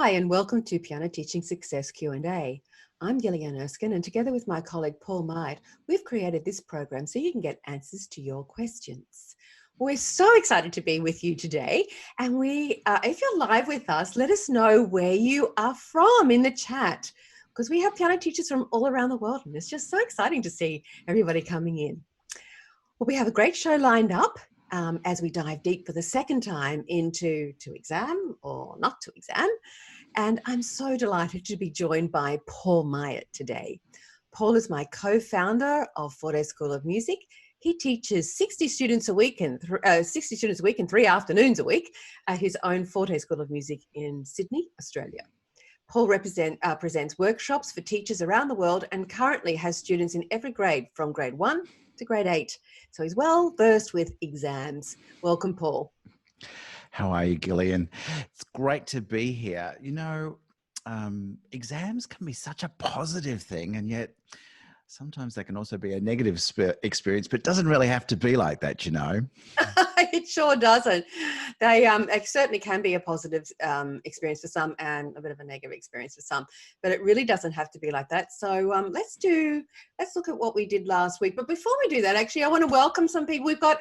Hi, and welcome to Piano Teaching Success Q&A. I'm Gillian Erskine, and together with my colleague Paul Myatt, we've created this program so you can get answers to your questions. We're so excited to be with you today, and if you're live with us, let us know where you are from in the chat, because we have piano teachers from all around the world, and it's just so exciting to see everybody coming in. Well, we have a great show lined up. As we dive deep for the second time into to exam or not to exam. And I'm so delighted to be joined by Paul Myatt today. Paul is my co-founder of Forte School of Music. He teaches 60 students a week and 3 afternoons a week at his own Forte School of Music in Sydney, Australia. Paul presents workshops for teachers around the world and currently has students in every grade from grade 1 to grade 8. So he's well versed with exams. Welcome, Paul. How are you, Gillian? It's great to be here. You know, exams can be such a positive thing, and yet sometimes they can also be a negative experience, but it doesn't really have to be like that, you know. It sure doesn't. They it certainly can be a positive experience for some and a bit of a negative experience for some, but it really doesn't have to be like that. So let's look at what we did last week. But before we do that, actually, I want to welcome some people. We've got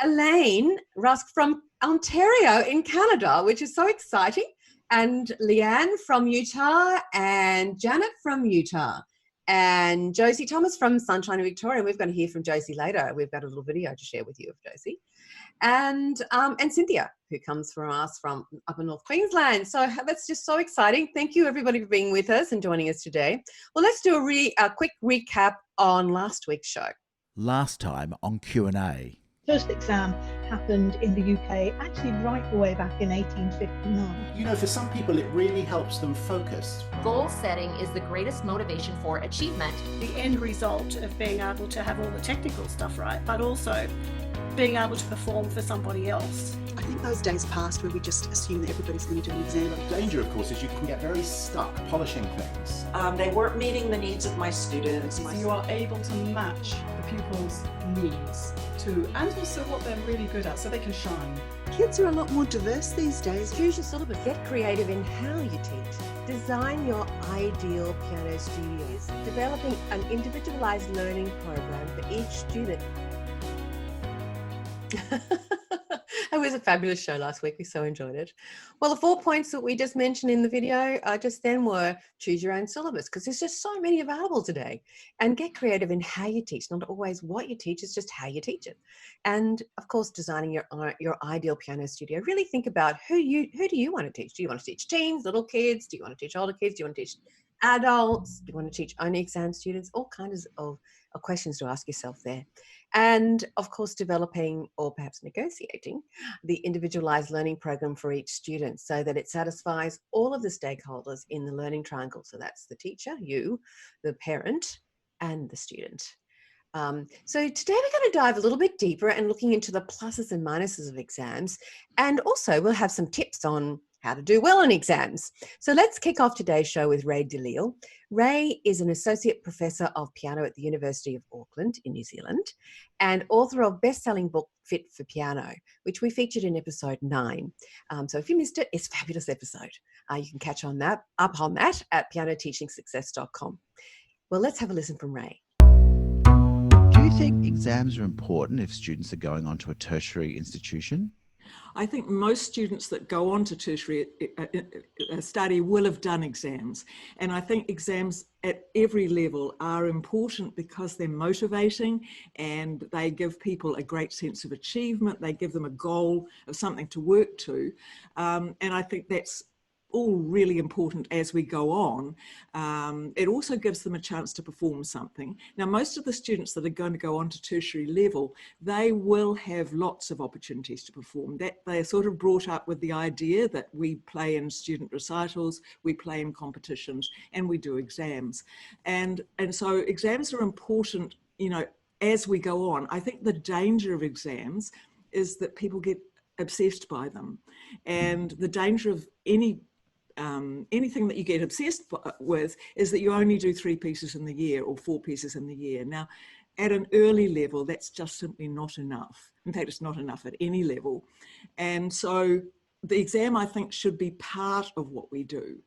Elaine Rusk from Ontario in Canada, which is so exciting, and Leanne from Utah, and Janet from Utah, and Josie Thomas from Sunshine in Victoria. We're going to hear from Josie later. We've got a little video to share with you of Josie, and Cynthia, who comes from us from up in North Queensland. So that's just so exciting. Thank you, everybody, for being with us and joining us today. Well, let's do a quick recap on last week's show. Last time on Q&A. First exam happened in the UK actually right the way back in 1859. You know, for some people it really helps them focus. Goal setting is the greatest motivation for achievement. The end result of being able to have all the technical stuff right, but also being able to perform for somebody else. I think those days past where we just assume that everybody's going to do an exam. The danger, of course, is you can get very stuck polishing things. They weren't meeting the needs of my students. You are able to match the pupils' needs to, and also what they're really good at, so they can shine. Kids are a lot more diverse these days. Choose your syllabus. Get creative in how you teach. Design your ideal piano studios. Developing an individualized learning program for each student. It was a fabulous show last week. We so enjoyed it. Well, the 4 points that we just mentioned in the video just then were choose your own syllabus, because there's just so many available today, and get creative in how you teach. Not always what you teach, it's just how you teach it. And of course, designing your ideal piano studio. Really think about who do you want to teach? Do you want to teach teens, little kids? Do you want to teach older kids? Do you want to teach adults? Do you want to teach only exam students? All kinds of questions to ask yourself there. And of course, developing or perhaps negotiating the individualized learning program for each student so that it satisfies all of the stakeholders in the learning triangle. So that's the teacher, you, the parent, and the student. So today we're going to dive a little bit deeper and looking into the pluses and minuses of exams. And also we'll have some tips on how to do well in exams. So let's kick off today's show with Rae de Lisle. Rae is an Associate Professor of Piano at the University of Auckland in New Zealand and author of best-selling book Fit for Piano, which we featured in episode 9. So if you missed it, it's a fabulous episode. You can catch up on that at pianoteachingsuccess.com. Well, let's have a listen from Rae. Do you think exams are important if students are going on to a tertiary institution? I think most students that go on to tertiary study will have done exams. And I think exams at every level are important because they're motivating and they give people a great sense of achievement. They give them a goal of something to work to. And I think that's all really important as we go on. It also gives them a chance to perform something. Now, most of the students that are going to go on to tertiary level, they will have lots of opportunities to perform. That they're sort of brought up with the idea that we play in student recitals, we play in competitions, and we do exams. And so exams are important, you know, as we go on. I think the danger of exams is that people get obsessed by them. And the danger of anything that you get obsessed with is that you only do 3 pieces in the year or 4 pieces in the year. Now, at an early level, that's just simply not enough. In fact, it's not enough at any level. And so the exam, I think, should be part of what we do.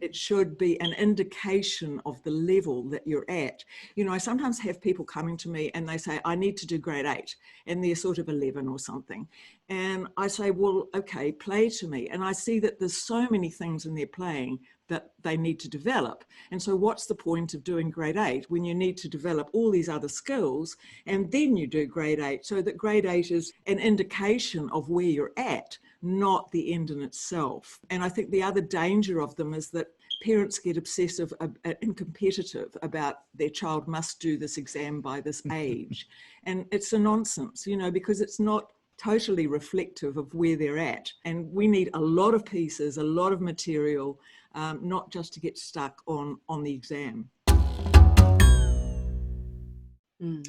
It should be an indication of the level that you're at. You know, I sometimes have people coming to me and they say, I need to do grade 8, and they're sort of 11 or something. And I say, well, okay, play to me. And I see that there's so many things in their playing that they need to develop. And so what's the point of doing grade 8 when you need to develop all these other skills, and then you do grade 8, so that grade 8 is an indication of where you're at, not the end in itself. And I think the other danger of them is that parents get obsessive and competitive about their child must do this exam by this age. And it's a nonsense, you know, because it's not totally reflective of where they're at. And we need a lot of pieces, a lot of material, not just to get stuck on the exam.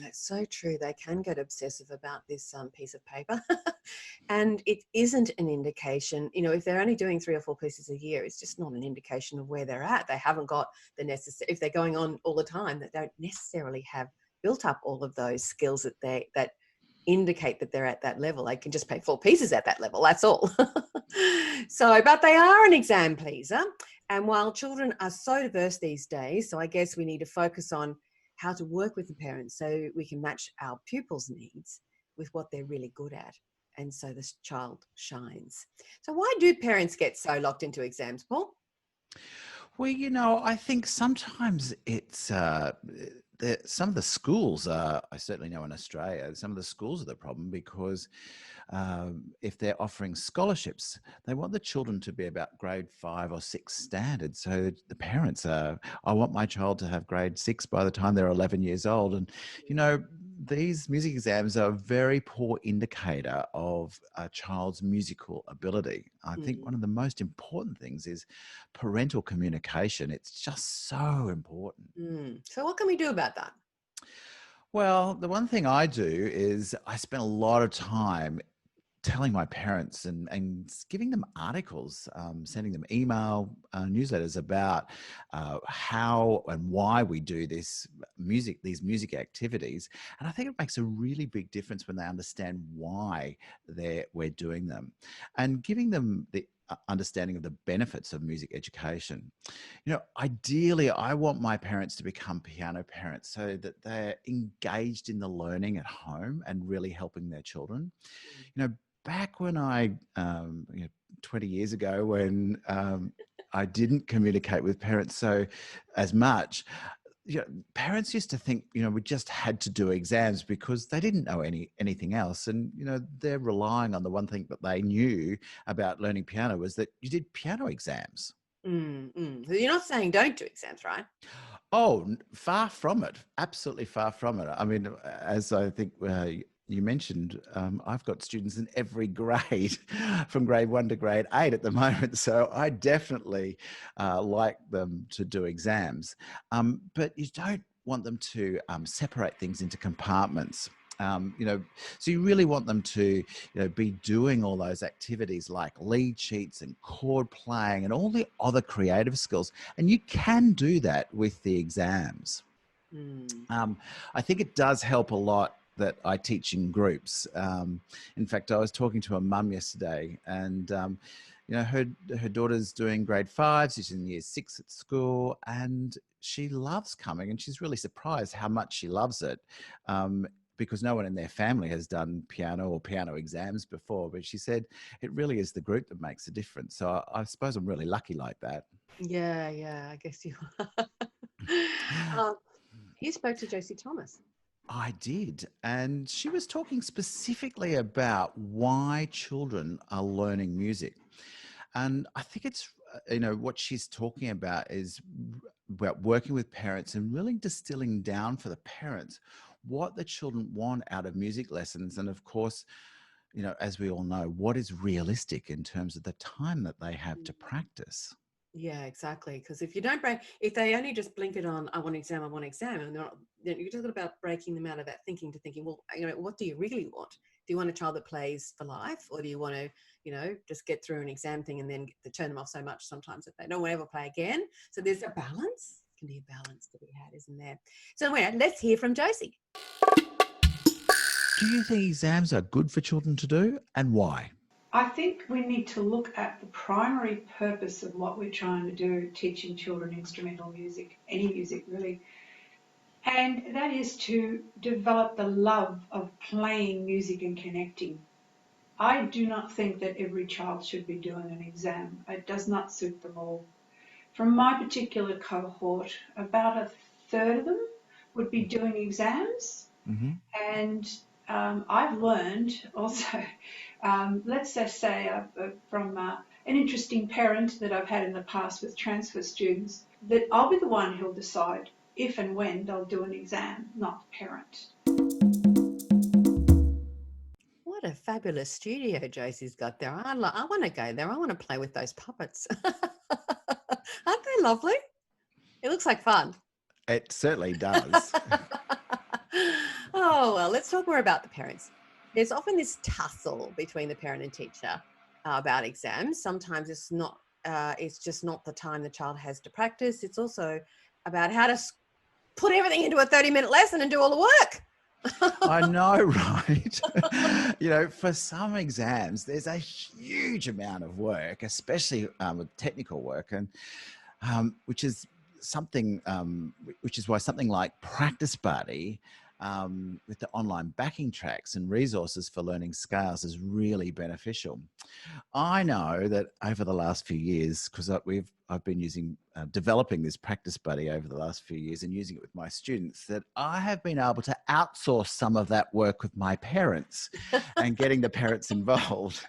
That's so true. They can get obsessive about this piece of paper. And it isn't an indication, you know, if they're only doing 3 or 4 pieces a year, it's just not an indication of where they're at. They haven't got the necessary, if they're going on all the time, that don't necessarily have built up all of those skills that indicate that they're at that level. They can just play 4 pieces at that level, that's all. So, but they are an exam pleaser. And while children are so diverse these days, so I guess we need to focus on how to work with the parents so we can match our pupils' needs with what they're really good at. And so this child shines. So why do parents get so locked into exams, Paul? Well, you know, I think sometimes it's some of the schools are, I certainly know in Australia, some of the schools are the problem because if they're offering scholarships, they want the children to be about grade 5 or 6 standard. So the parents are, I want my child to have grade 6 by the time they're 11 years old. And, you know, these music exams are a very poor indicator of a child's musical ability. I think one of the most important things is parental communication. It's just so important. So what can we do about that? Well, the one thing I do is I spend a lot of time telling my parents and giving them articles, sending them email newsletters about how and why we do these music activities. And I think it makes a really big difference when they understand why we're doing them, and giving them the understanding of the benefits of music education. You know, ideally, I want my parents to become piano parents so that they're engaged in the learning at home and really helping their children. You know, back when 20 years ago, when I didn't communicate with parents as much, you know, parents used to think, you know, we just had to do exams because they didn't know anything else. And, you know, they're relying on the one thing that they knew about learning piano was that you did piano exams. So you're not saying don't do exams, right? Oh, far from it. Absolutely far from it. I mean, as I think you mentioned, I've got students in every grade from grade 1 to grade 8 at the moment. So I definitely like them to do exams. But you don't want them to separate things into compartments. You know, so you really want them to, you know, be doing all those activities like lead sheets and chord playing and all the other creative skills. And you can do that with the exams. I think it does help a lot that I teach in groups. In fact, I was talking to a mum yesterday, and you know, her daughter's doing grade 5. She's in year 6 at school, and she loves coming, and she's really surprised how much she loves it. Because no one in their family has done piano or piano exams before. But she said it really is the group that makes a difference. So I suppose I'm really lucky like that. Yeah, I guess you are. You spoke to Josie Thomas. I did. And she was talking specifically about why children are learning music. And I think it's, you know, what she's talking about is about working with parents and really distilling down for the parents what the children want out of music lessons. And of course, you know, as we all know, what is realistic in terms of the time that they have to practice. Yeah, exactly. Because if you don't if they only just blink it on, I want exam, and you're just about breaking them out of that thinking to thinking, well, you know, what do you really want? Do you want a child that plays for life, or do you want to, you know, just get through an exam thing and then turn them off so much sometimes that they don't want to ever play again? So there's a balance. Can be a balance to be had, isn't there? So let's hear from Josie. Do you think exams are good for children to do, and why? I think we need to look at the primary purpose of what we're trying to do, teaching children instrumental music, any music really, and that is to develop the love of playing music and connecting. I do not think that every child should be doing an exam. It does not suit them all. From my particular cohort, about a third of them would be doing exams. Mm-hmm. And I've learned also, let's just say from an interesting parent that I've had in the past with transfer students, that I'll be the one who'll decide if and when they'll do an exam, not the parent. What a fabulous studio Josie's got there. I want to go there. I want to play with those puppets. Aren't they lovely? It looks like fun. It certainly does. Oh, well, let's talk more about the parents. There's often this tussle between the parent and teacher about exams. Sometimes it's just not the time the child has to practice. It's also about how to put everything into a 30-minute lesson and do all the work. I know, right? You know, for some exams, there's a huge amount of work, especially with technical work, and which is why something like Practice Buddy with the online backing tracks and resources for learning scales is really beneficial. I know that over the last few years, because I've been developing this Practice Buddy over the last few years and using it with my students, that I have been able to outsource some of that work with my parents and getting the parents involved.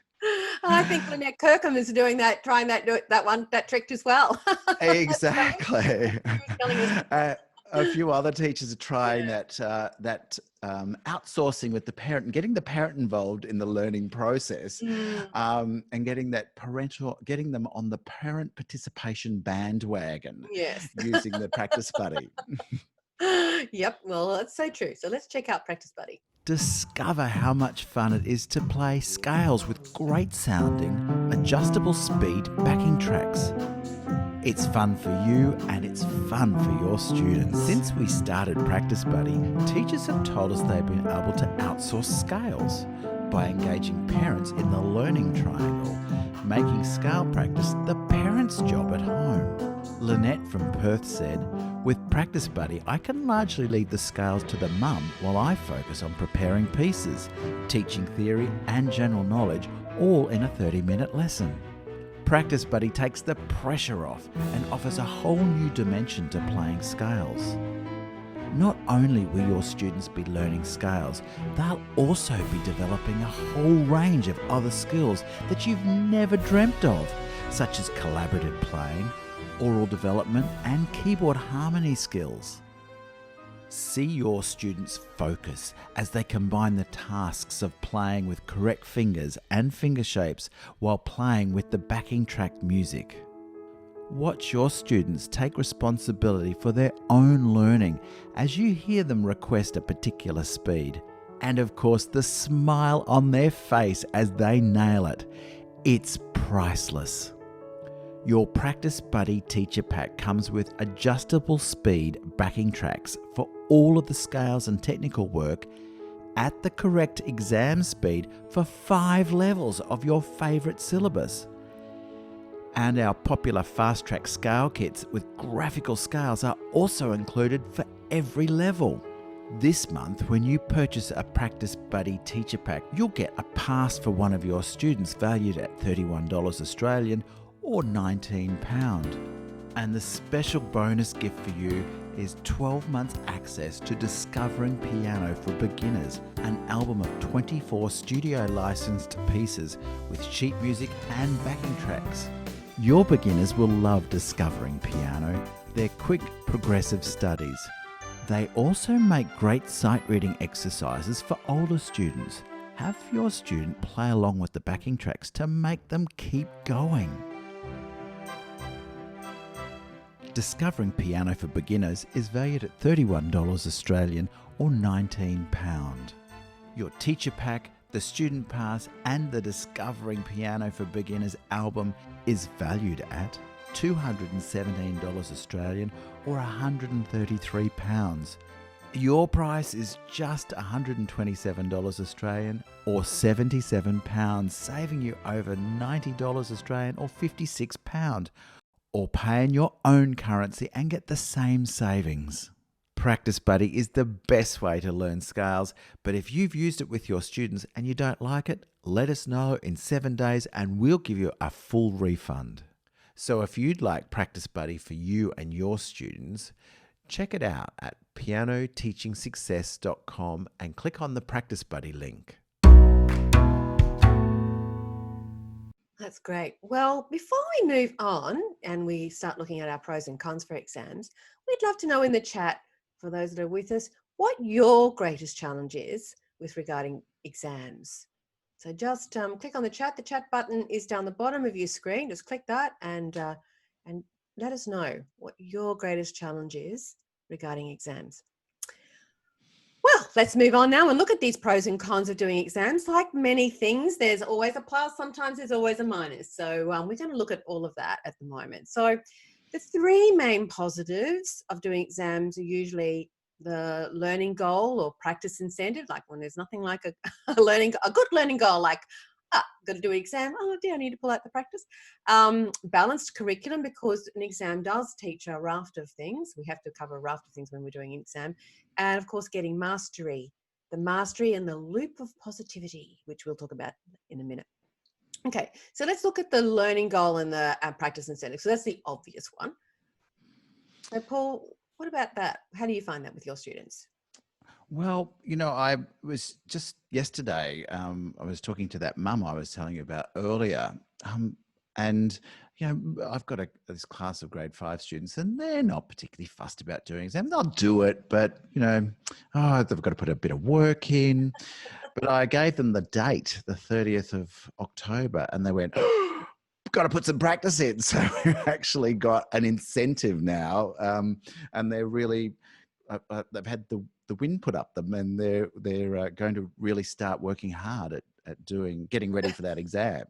I think Lynette Kirkham is doing that, trying that trick as well. Exactly. A few other teachers are trying that outsourcing with the parent and getting the parent involved in the learning process, and getting them on the parent participation bandwagon. Yes. Using the Practice Buddy. Yep. Well, that's so true. So let's check out Practice Buddy. Discover how much fun it is to play scales with great sounding, adjustable speed backing tracks. It's fun for you and it's fun for your students. Since we started Practice Buddy, teachers have told us they've been able to outsource scales by engaging parents in the learning triangle, making scale practice the parent's job at home. Lynette from Perth said, "With Practice Buddy, I can largely leave the scales to the mum while I focus on preparing pieces, teaching theory and general knowledge, all in a 30-minute lesson." Practice Buddy takes the pressure off and offers a whole new dimension to playing scales. Not only will your students be learning scales, they'll also be developing a whole range of other skills that you've never dreamt of, such as collaborative playing, oral development, and keyboard harmony skills. See your students focus as they combine the tasks of playing with correct fingers and finger shapes while playing with the backing track music. Watch your students take responsibility for their own learning as you hear them request a particular speed. And of course, the smile on their face as they nail it. It's priceless. Your Practice Buddy Teacher Pack comes with adjustable speed backing tracks for all of the scales and technical work at the correct exam speed for 5 levels of your favourite syllabus. And our popular fast track scale kits with graphical scales are also included for every level. This month, when you purchase a Practice Buddy Teacher Pack, you'll get a pass for one of your students valued at $31 Australian or £19. And the special bonus gift for you is 12 months access to Discovering Piano for Beginners, an album of 24 studio licensed pieces with sheet music and backing tracks. Your beginners will love Discovering Piano. They're quick, progressive studies. They also make great sight reading exercises for older students. Have your student play along with the backing tracks to make them keep going. Discovering Piano for Beginners is valued at $31 Australian or £19. Your teacher pack, the student pass and the Discovering Piano for Beginners album is valued at $217 Australian or £133. Your price is just $127 Australian or £77, saving you over $90 Australian or £56, or pay in your own currency and get the same savings. Practice Buddy is the best way to learn scales, but if you've used it with your students and you don't like it, let us know in 7 days and we'll give you a full refund. So if you'd like Practice Buddy for you and your students, check it out at pianoteachingsuccess.com and click on the Practice Buddy link. That's great. Well, before we move on and we start looking at our pros and cons for exams, we'd love to know in the chat, for those that are with us, what your greatest challenge is with regarding exams. So just click on the chat. The chat button is down the bottom of your screen. Just click that and let us know what your greatest challenge is regarding exams. Well, let's move on now and look at these pros and cons of doing exams. Like many things, there's always a plus, sometimes there's always a minus. So we're going to look at all of that at the moment. So the three main positives of doing exams are usually the learning goal or practice incentive, like when there's nothing like a good learning goal, like, got to do an exam. Oh dear, I need to pull out the practice. Balanced curriculum, because an exam does teach a raft of things. We have to cover a raft of things when we're doing an exam. And of course, getting mastery, the mastery and the loop of positivity, which we'll talk about in a minute. Okay, so let's look at the learning goal and the practice incentive. So that's the obvious one. So Paul, what about that? How do you find that with your students? Well, I was just yesterday, I was talking to that mum I was telling you about earlier. And, I've got this class of grade 5 students and they're not particularly fussed about doing exams. They'll do it, but, they've got to put a bit of work in. But I gave them the date, the 30th of October, and they went, got to put some practice in. So we've actually got an incentive now, and they're really, they've had the wind put up them, and they're going to really start working hard at getting ready for that exam.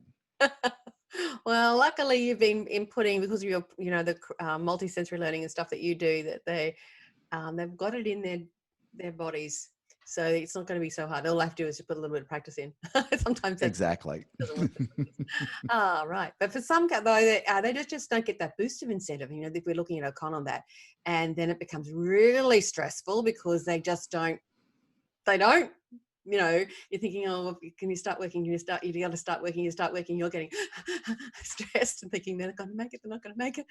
Well, luckily you've been inputting, because of your, the multisensory learning and stuff that you do, that they've got it in their bodies. So it's not going to be so hard. All I have to do is just put a little bit of practice in. Sometimes that's exactly. Right. But for some, though, they just don't get that boost of incentive. If we're looking at a con on that, and then it becomes really stressful because they just don't. They don't. You're thinking, oh, can you start working? You got to start working. You start working. You're getting stressed and thinking they're not going to make it. They're not going to make it.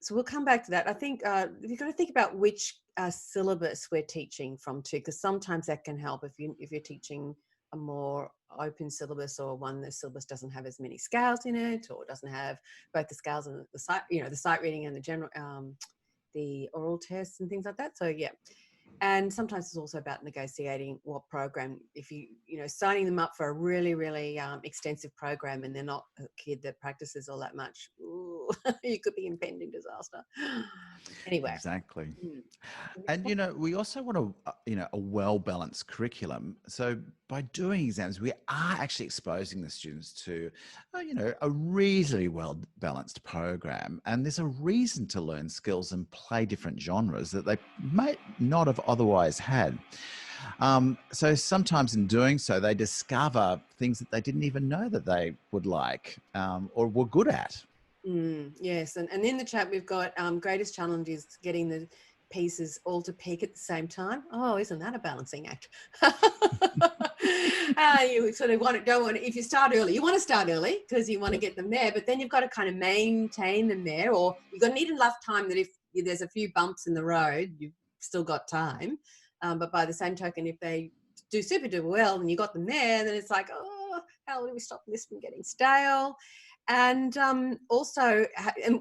So we'll come back to that. I think you've got to think about which syllabus we're teaching from too, because sometimes that can help if you're teaching a more open syllabus, or one the syllabus doesn't have as many scales in it, or doesn't have both the scales and the sight, the sight reading and the general, the oral tests and things like that. So yeah. And sometimes it's also about negotiating what program, if signing them up for a really, really extensive program and they're not a kid that practices all that much, ooh, you could be impending disaster. Anyway. Exactly. And, we also want a well-balanced curriculum. So by doing exams, we are actually exposing the students to, a reasonably well-balanced program. And there's a reason to learn skills and play different genres that they might not have otherwise had. So sometimes in doing so, they discover things that they didn't even know that they would like or were good at. Yes, and in the chat we've got greatest challenge is getting the pieces all to peak at the same time. Oh, isn't that a balancing act? You sort of don't want to, if you start early, you want to start early because you want to get them there, but then you've got to kind of maintain them there, or you've got to need enough time that if there's a few bumps in the road, you've still got time. But by the same token, if they do super duper well and you got them there, then it's like, oh, how do we stop this from getting stale? And also,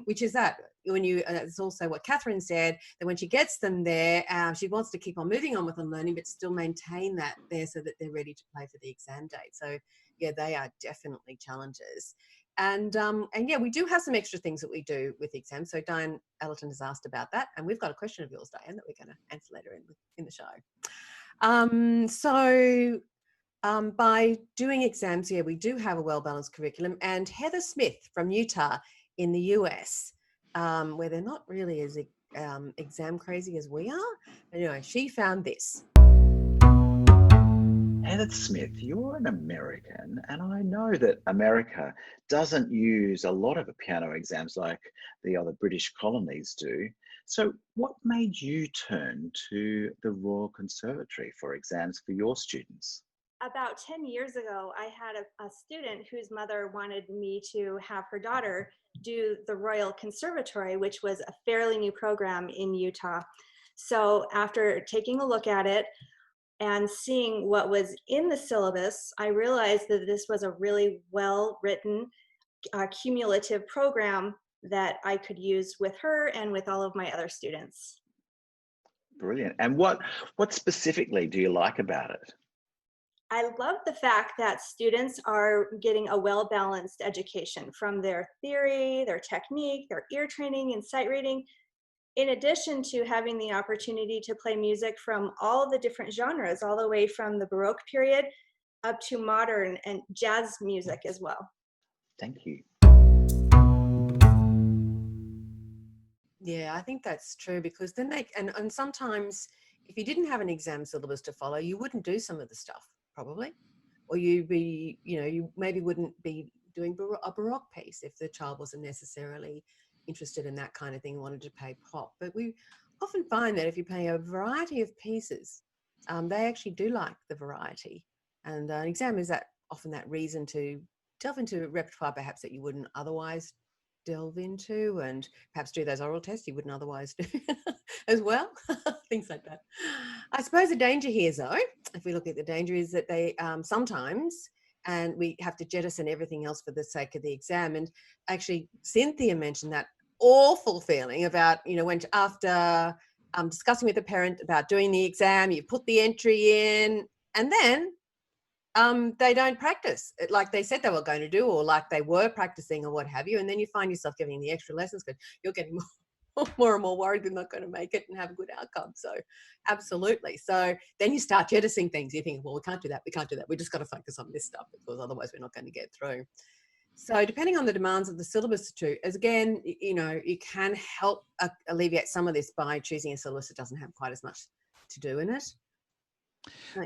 which is that when it's also what Catherine said, that when she gets them there, she wants to keep on moving on with them learning, but still maintain that there so that they're ready to play for the exam date. So yeah, they are definitely challenges. And yeah, we do have some extra things that we do with exams. So Diane Ellerton has asked about that, and we've got a question of yours, Diane, that we're going to answer later in the show. By doing exams, yeah, we do have a well-balanced curriculum. And Heather Smith from Utah in the US where they're not really as exam crazy as we are. Anyway, she found this. Heather Smith, you're an American, and I know that America doesn't use a lot of piano exams like the other British colonies do. So what made you turn to the Royal Conservatory for exams for your students? About 10 years ago, I had a student whose mother wanted me to have her daughter do the Royal Conservatory, which was a fairly new program in Utah. So after taking a look at it and seeing what was in the syllabus, I realized that this was a really well-written, cumulative program that I could use with her and with all of my other students. Brilliant. And what specifically do you like about it? I love the fact that students are getting a well-balanced education from their theory, their technique, their ear training and sight reading, in addition to having the opportunity to play music from all the different genres, all the way from the Baroque period up to modern and jazz music as well. Thank you. Yeah, I think that's true, because then and sometimes if you didn't have an exam syllabus to follow, you wouldn't do some of the stuff probably, or you maybe wouldn't be doing a Baroque piece if the child wasn't necessarily interested in that kind of thing, wanted to play pop. But we often find that if you play a variety of pieces, they actually do like the variety, and an exam is often that reason to delve into repertoire perhaps that you wouldn't otherwise delve into, and perhaps do those oral tests you wouldn't otherwise do as well. Things like that. I suppose the danger here, though, if we look at the danger, is that they sometimes, and we have to jettison everything else for the sake of the exam. And actually Cynthia mentioned that awful feeling about, when after discussing with the parent about doing the exam, you put the entry in and then they don't practice like they said they were going to do, or like they were practicing, or what have you. And then you find yourself giving the extra lessons because you're getting more and more worried they're not going to make it and have a good outcome. So absolutely. So then you start jettisoning things. You think, well, we can't do that. We just got to focus on this stuff, because otherwise we're not going to get through. So depending on the demands of the syllabus too, as again, you can help alleviate some of this by choosing a syllabus that doesn't have quite as much to do in it.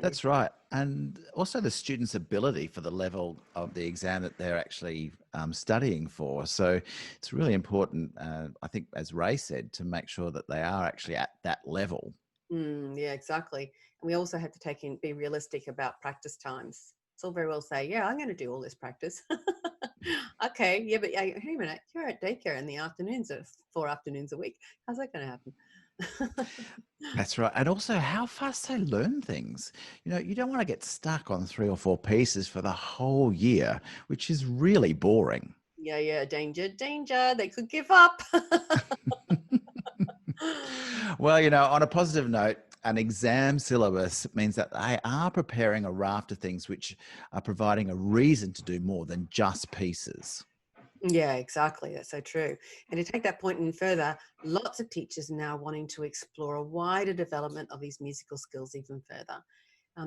That's right. And also the student's ability for the level of the exam that they're actually studying for. So it's really important, I think, as Rae said, to make sure that they are actually at that level. Yeah, exactly. And we also have to be realistic about practice times. It's all very well say, yeah, I'm going to do all this practice. Okay, yeah, but wait a minute, you're at daycare in the afternoons, 4 afternoons a week. How's that going to happen? That's right. And also how fast they learn things. You don't want to get stuck on 3 or 4 pieces for the whole year, which is really boring. Yeah, danger, they could give up. Well, on a positive note, an exam syllabus means that they are preparing a raft of things which are providing a reason to do more than just pieces. Yeah, exactly. That's so true. And to take that point in further, lots of teachers are now wanting to explore a wider development of these musical skills even further.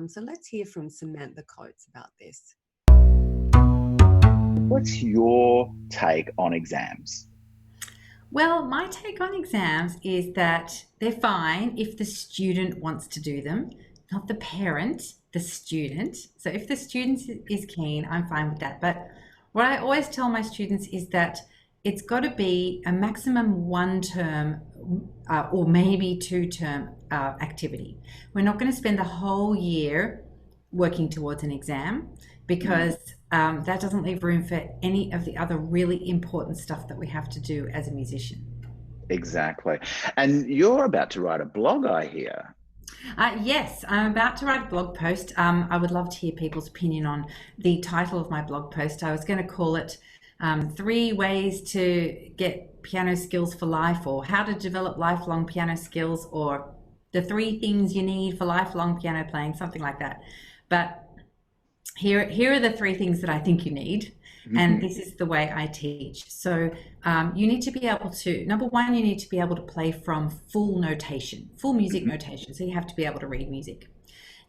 So let's hear from Samantha Coates about this. What's your take on exams? Well, my take on exams is that they're fine if the student wants to do them, not the parent, the student. So if the student is keen, I'm fine with that. But what I always tell my students is that it's got to be a maximum 1 term or maybe 2 term activity. We're not going to spend the whole year working towards an exam, because that doesn't leave room for any of the other really important stuff that we have to do as a musician. Exactly. And you're about to write a blog, I hear. Yes, I'm about to write a blog post. I would love to hear people's opinion on the title of my blog post. I was going to call it 3 Ways to Get Piano Skills for Life, or How to Develop Lifelong Piano Skills, or The 3 Things You Need for Lifelong Piano Playing, something like that. But here are the 3 things that I think you need. And this is the way I teach. So you need to be able to, number 1, you need to be able to play from full notation, full music notation. So you have to be able to read music.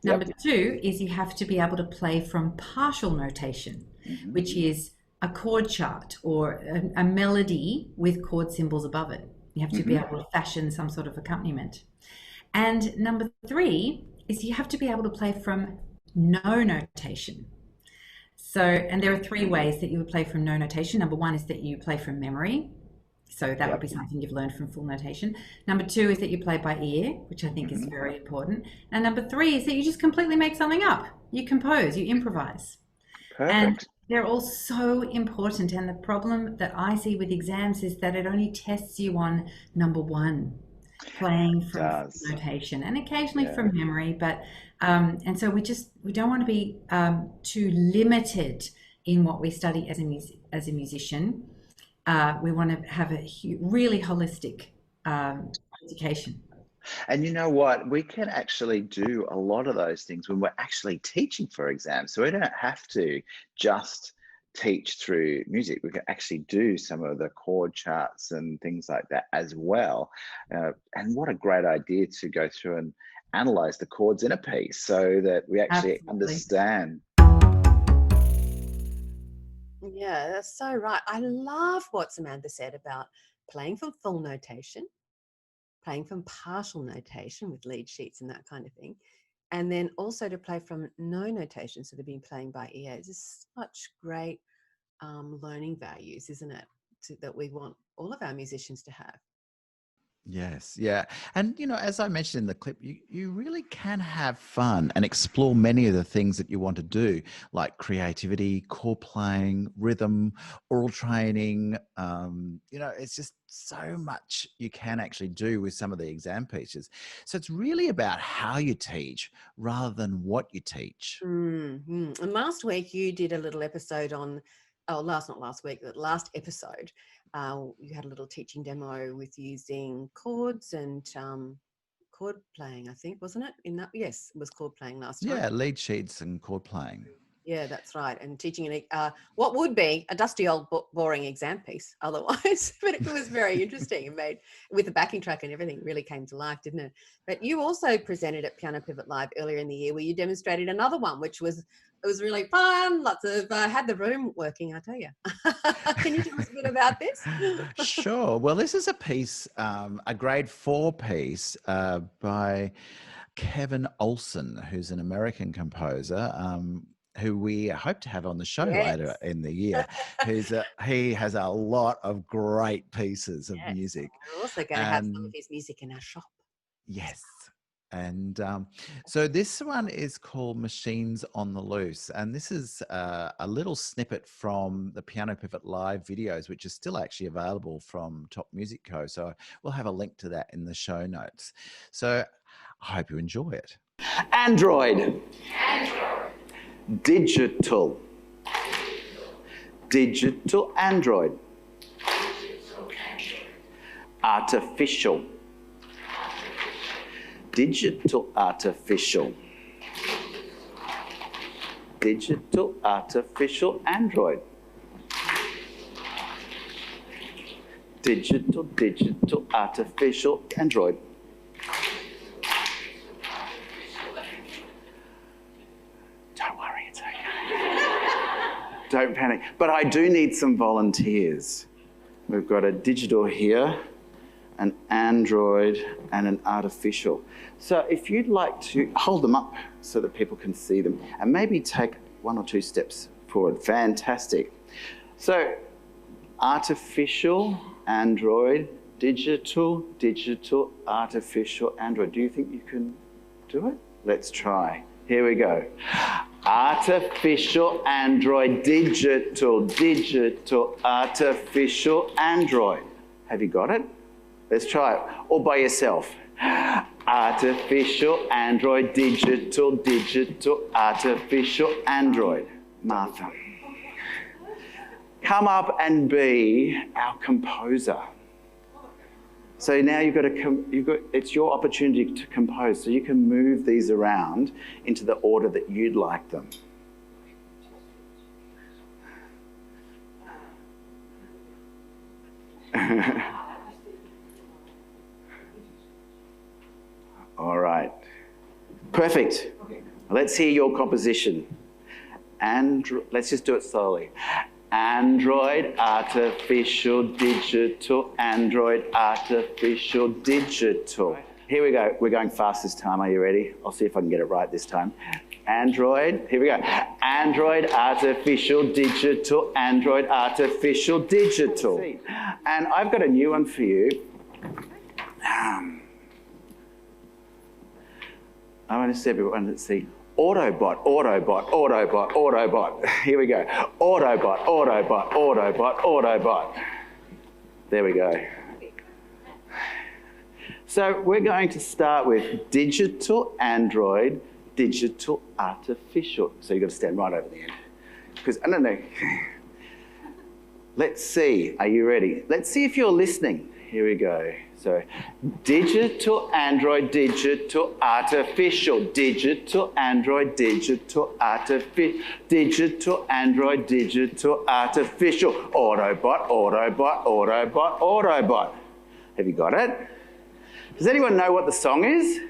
Number 2 is you have to be able to play from partial notation, which is a chord chart or a melody with chord symbols above it. You have to be able to fashion some sort of accompaniment. And number 3 is you have to be able to play from no notation. So, and there are 3 ways that you would play from no notation. Number 1 is that you play from memory. So that would be something you've learned from full notation. Number 2 is that you play by ear, which I think is very important. And number 3 is that you just completely make something up. You compose, you improvise. Perfect. And they're all so important. And the problem that I see with exams is that it only tests you on number 1, playing from notation, and occasionally from memory. But and so we don't want to be too limited in what we study as a musician. We want to have a really holistic education. And you know what? We can actually do a lot of those things when we're actually teaching for exams. So we don't have to just teach through music. We can actually do some of the chord charts and things like that as well. And what a great idea to go through and analyze the chords in a piece so that we actually understand. Yeah, that's so right. I love what Samantha said about playing from full notation, playing from partial notation with lead sheets and that kind of thing, and then also to play from no notation, so to be playing by ear. It's just such great learning values, isn't it, that we want all of our musicians to have. Yes, yeah. And, you know, as I mentioned in the clip, you really can have fun and explore many of the things that you want to do, like creativity, chord playing, rhythm, oral training. You know, it's just so much you can actually do with some of the exam pieces. So it's really about how you teach rather than what you teach. And last week you did a little episode on, last episode, you had a little teaching demo with using chords and chord playing, I think, wasn't it? Yes, it was chord playing last time. Yeah, lead sheets and chord playing. Yeah, that's right. And teaching what would be a dusty old boring exam piece otherwise, but it was very interesting and made with the backing track and everything really came to life, didn't it? But you also presented at Piano Pivot Live earlier in the year where you demonstrated another one, which was really fun. Lots of had the room working, I tell you. Can you tell us a bit about this? Sure. Well, this is a piece, a grade 4 piece by Kevin Olsen, who's an American composer, who we hope to have on the show later in the year. He has a lot of great pieces of music. We're also going to have some of his music in our shop. Yes. And so this one is called Machines on the Loose. And this is a little snippet from the Piano Pivot Live videos, which is still actually available from Top Music Co. So we'll have a link to that in the show notes. So I hope you enjoy it. Android. Digital. Digital Android. Artificial. Digital artificial. Digital artificial Android. Digital artificial Android. Don't worry, it's okay. Don't panic. But I do need some volunteers. We've got a digital here, an Android, and an artificial. So if you'd like to hold them up so that people can see them and maybe take 1 or 2 steps forward. Fantastic. So artificial, Android, digital, artificial, Android. Do you think you can do it? Let's try. Here we go. Artificial, Android, digital, artificial, Android. Have you got it? Let's try it. All by yourself. Artificial, Android, digital, artificial, Android. Martha, come up and be our composer. So now it's your opportunity to compose. So you can move these around into the order that you'd like them. All right. Perfect. Let's hear your composition. Let's just do it slowly. Android, artificial, digital, Android, artificial, digital. Here we go. We're going fast this time. Are you ready? I'll see if I can get it right this time. Android, here we go. Android, artificial, digital, Android, artificial, digital. And I've got a new one for you. I want to see everyone, let's see. Autobot, Autobot, Autobot, Autobot. Here we go. Autobot, Autobot, Autobot, Autobot. There we go. So we're going to start with digital, Android, digital, artificial. So you've got to stand right over the end. Because, I don't know. Let's see. Are you ready? Let's see if you're listening. Here we go. So digital, Android, digital, artificial, digital, Android, digital, artificial, digital, Android, digital, artificial, Autobot, Autobot, Autobot, Autobot. Have you got it? Does anyone know what the song is?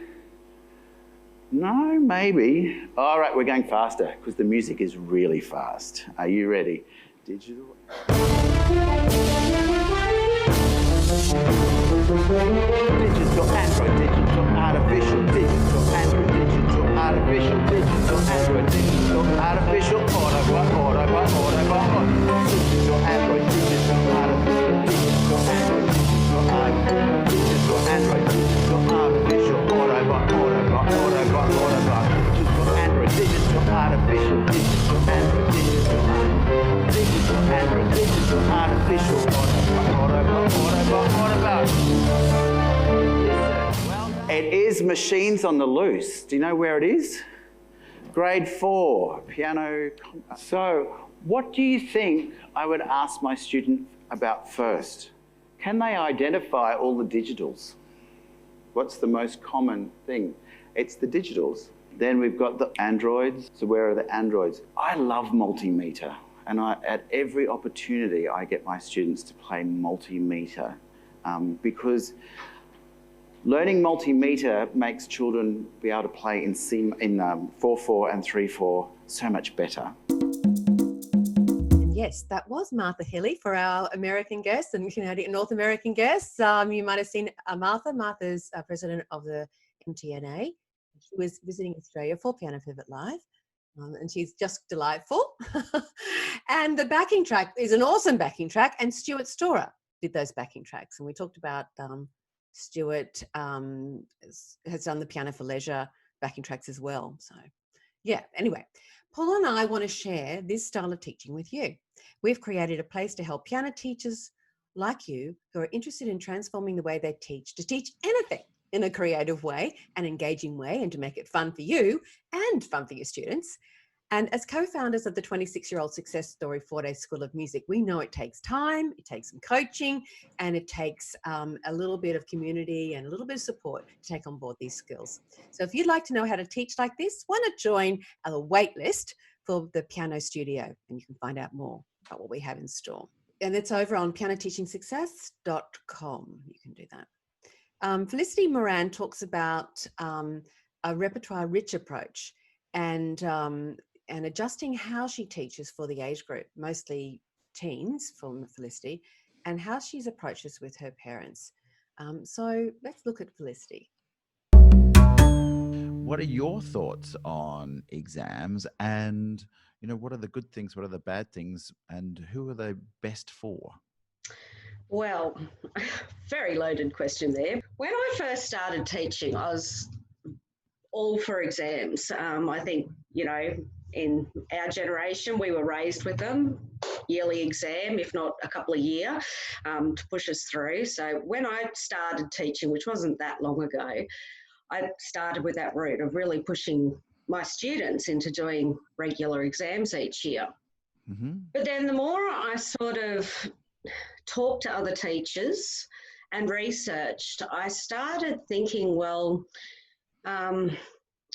No, maybe. All right, we're going faster because the music is really fast. Are you ready? Digital. Digital, Android, digital, artificial, digital, Android, digital, artificial, digital, Android, digital, artificial, Autobot, Autobot, Autobot, digital, Android, digital, artificial, digital, Android, digital, digital, Android, digital, artificial, Autobot, Autobot, Autobot, Autobot, digital, Android, digital, artificial, digital, Android, digital, Android, digital, artificial, Autobot, Autobot, Autobot, Autobot. It is Machines on the Loose. Do you know where it is? Grade 4, piano. So what do you think I would ask my student about first? Can they identify all the digitals? What's the most common thing? It's the digitals. Then we've got the Androids. So where are the Androids? I love multimeter. And at every opportunity, I get my students to play multimeter because learning multimeter makes children be able to play in 4/4 and 3/4 so much better. And yes, that was Martha Hilly for our American guests and Canadian North American guests. You might have seen Martha. Martha's president of the MTNA. She was visiting Australia for Piano Pivot Live. And she's just delightful. And the backing track is an awesome backing track, and Stuart Storer did those backing tracks. And we talked about Stuart has done the Piano for Leisure backing tracks as well. So yeah, anyway, Paul and I want to share this style of teaching with you. We've created a place to help piano teachers like you who are interested in transforming the way they teach to teach anything in a creative way, an engaging way, and to make it fun for you and fun for your students. And as co-founders of the 26-year-old success story 4-day school of music, we know it takes time, it takes some coaching, and it takes a little bit of community and a little bit of support to take on board these skills. So if you'd like to know how to teach like this, why not join our wait list for the Piano Studio, and you can find out more about what we have in store. And it's over on pianoteachingsuccess.com. You can do that. Felicitty Moran talks about a repertoire-rich approach and adjusting how she teaches for the age group, mostly teens from Felicitty, and how she's approached this with her parents. So let's look at Felicitty. What are your thoughts on exams, and what are the good things, what are the bad things, and who are they best for? Well, very loaded question there. When I first started teaching, I was all for exams. I think, in our generation, we were raised with them, yearly exam, if not a couple of year, to push us through. So when I started teaching, which wasn't that long ago, I started with that route of really pushing my students into doing regular exams each year. Mm-hmm. But then the more I sort of talked to other teachers and researched, I started thinking, well, I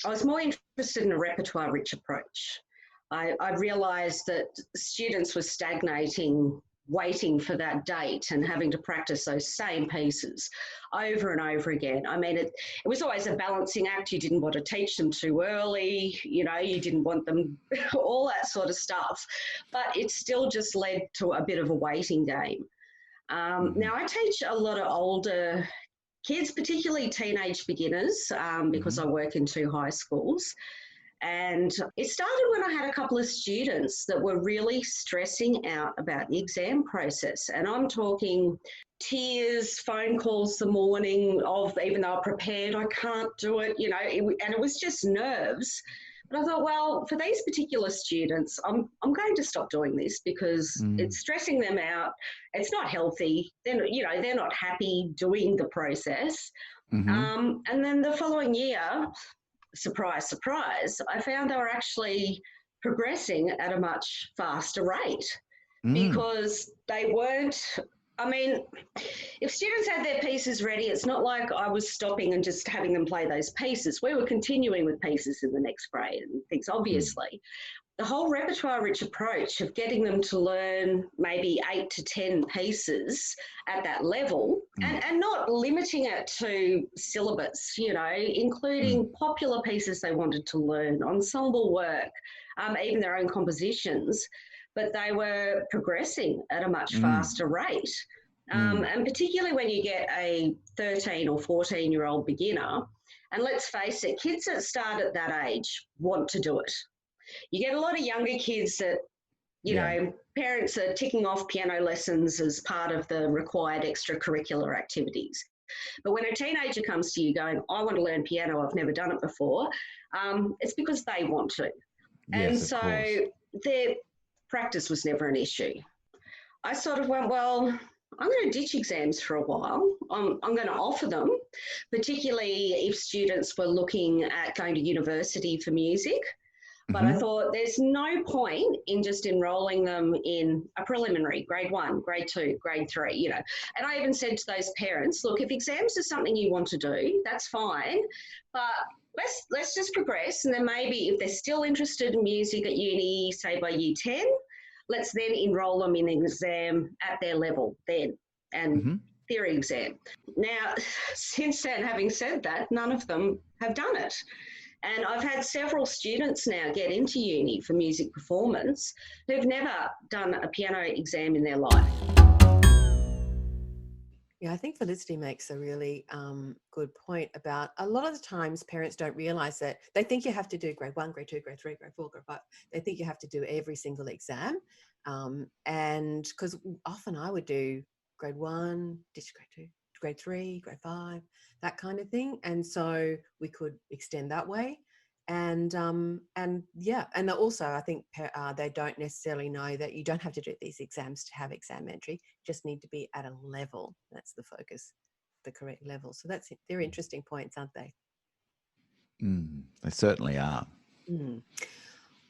was more interested in a repertoire-rich approach. I realised that students were stagnating waiting for that date and having to practice those same pieces over and over again. I mean, it was always a balancing act. You didn't want to teach them too early, you know, you didn't want them, all that sort of stuff. But it still just led to a bit of a waiting game. Now, I teach a lot of older kids, particularly teenage beginners, because I work in 2 high schools. And it started when I had a couple of students that were really stressing out about the exam process. And I'm talking tears, phone calls the morning of, even though I'm prepared, I can't do it, you know, and it was just nerves. But I thought, well, for these particular students, I'm going to stop doing this because it's stressing them out. It's not healthy. They're, you know, they're not happy doing the process. And then the following year, surprise, surprise, I found they were actually progressing at a much faster rate because they weren't, I mean, if students had their pieces ready, it's not like I was stopping and just having them play those pieces. We were continuing with pieces in the next grade and things, obviously. The whole repertoire-rich approach of getting them to learn maybe 8 to 10 pieces at that level and not limiting it to syllabus, you know, including popular pieces they wanted to learn, ensemble work, even their own compositions, but they were progressing at a much faster rate. And particularly when you get a 13 or 14-year-old beginner, and let's face it, kids that start at that age want to do it. You get a lot of younger kids that, you know, parents are ticking off piano lessons as part of the required extracurricular activities. But when a teenager comes to you going, I want to learn piano, I've never done it before, it's because they want to. And so their practice was never an issue. I sort of went, well, I'm going to ditch exams for a while. I'm going to offer them, particularly if students were looking at going to university for music. But I thought there's no point in just enrolling them in a preliminary, grade 1, grade 2, grade 3, you know. And I even said to those parents, look, if exams are something you want to do, that's fine, but let's just progress. And then maybe if they're still interested in music at uni, say by year 10, let's then enrol them in an exam at their level then and theory exam. Now, since then, having said that, none of them have done it. And I've had several students now get into uni for music performance who've never done a piano exam in their life. Yeah, I think Felicity makes a really good point about a lot of the times parents don't realise that they think you have to do grade 1, grade 2, grade 3, grade 4, grade 5. They think you have to do every single exam. And because often I would do grade 1, ditch grade 2, grade 3, grade 5, that kind of thing. And so we could extend that way. And yeah, and also I think they don't necessarily know that you don't have to do these exams to have exam entry. You just need to be at a level. That's the focus, the correct level. So that's it. They're interesting points, aren't they? They certainly are.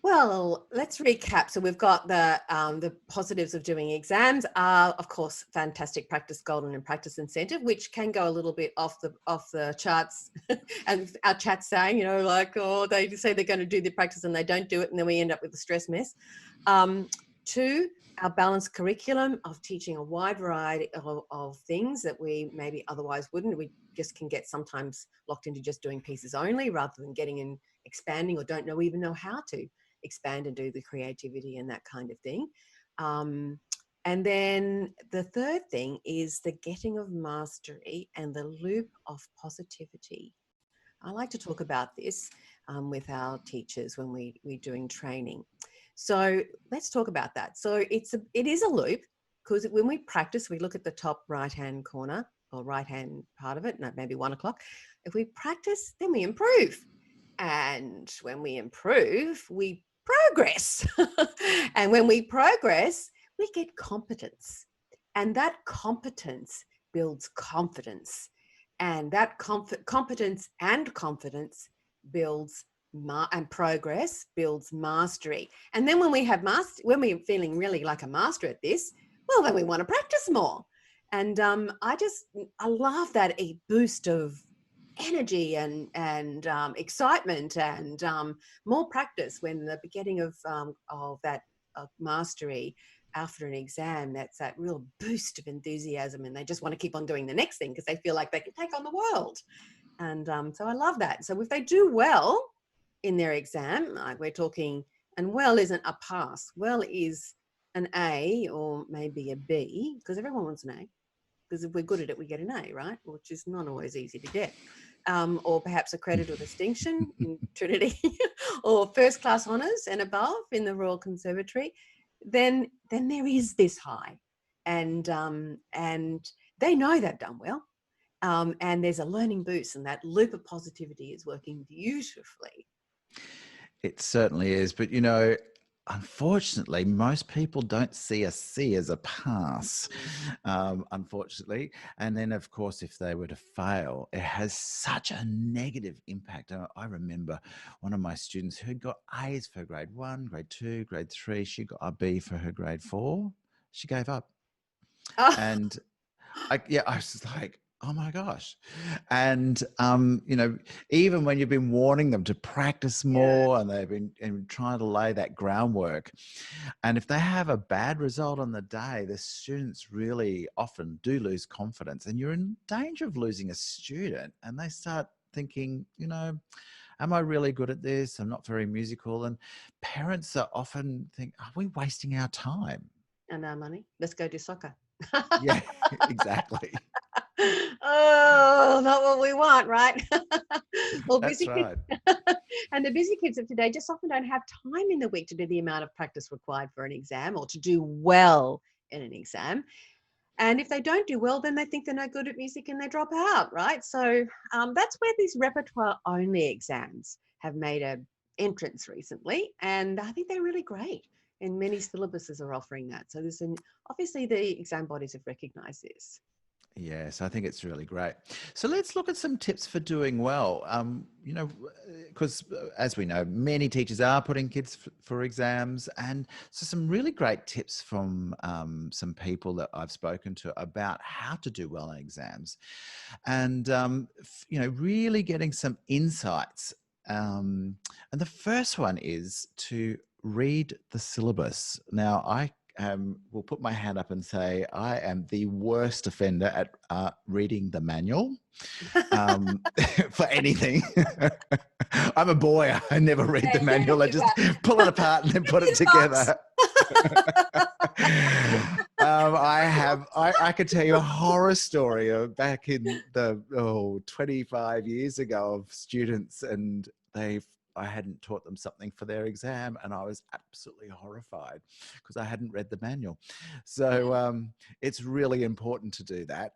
Well, let's recap. So we've got the positives of doing exams are, of course, fantastic practice golden and practice incentive, which can go a little bit off the charts. And our chat's saying, you know, like, oh, they say they're going to do the practice and they don't do it, and then we end up with a stress mess. 2, our balanced curriculum of teaching a wide variety of things that we maybe otherwise wouldn't. We just can get sometimes locked into just doing pieces only rather than getting in expanding or don't even know how to expand and do the creativity and that kind of thing. And then the third thing is the getting of mastery and the loop of positivity. I like to talk about this with our teachers when we're doing training. So let's talk about that. So it is a loop, because when we practice, we look at the top right-hand corner or right-hand part of it, maybe 1 o'clock. If we practice, then we improve. And when we improve, we progress. And when we progress, we get competence. And that competence builds confidence. And that competence and confidence builds and progress builds mastery. And then when we have when we're feeling really like a master at this, well, then we want to practice more. And I love that boost of energy and excitement and more practice when the beginning of that mastery after an exam, that's that real boost of enthusiasm, and they just want to keep on doing the next thing because they feel like they can take on the world. And so I love that. So if they do well in their exam, like we're talking, and well isn't a pass, well is an A or maybe a B, because everyone wants an A, because if we're good at it, we get an A, right? Which is not always easy to get. Or perhaps a credit or distinction in Trinity, or first class honours and above in the Royal Conservatory, then there is this high, and they know they've done well, and there's a learning boost, and that loop of positivity is working beautifully. It certainly is, but you know, unfortunately, most people don't see a C as a pass, unfortunately. And then, of course, if they were to fail, it has such a negative impact. I remember one of my students who got A's for grade 1, grade 2, grade 3. She got a B for her grade 4. She gave up. Oh. And I was like, oh my gosh. And, you know, even when you've been warning them to practice more, and they've been trying to lay that groundwork, and if they have a bad result on the day, the students really often do lose confidence, and you're in danger of losing a student, and they start thinking, you know, am I really good at this? I'm not very musical. And parents are often think, are we wasting our time? And our money? Let's go do soccer. Yeah, exactly. Oh, not what we want, right? Well, That's busy right. kids, and the busy kids of today just often don't have time in the week to do the amount of practice required for an exam, or to do well in an exam. And if they don't do well, then they think they're no good at music and they drop out, right? So that's where these repertoire-only exams have made an entrance recently, and I think they're really great. And many syllabuses are offering that. So obviously the exam bodies have recognised this. Yes, I think it's really great. So let's look at some tips for doing well. You know, because as we know, many teachers are putting kids for exams, and so some really great tips from some people that I've spoken to about how to do well in exams, and you know, really getting some insights. And the first one is to read the syllabus. Now, I will put my hand up and say I am the worst offender at reading the manual for anything. I'm a boy. I never read the manual. I just pull it apart and then put it together. I could tell you a horror story of back in the 25 years ago of students, and I hadn't taught them something for their exam, and I was absolutely horrified because I hadn't read the manual. So it's really important to do that.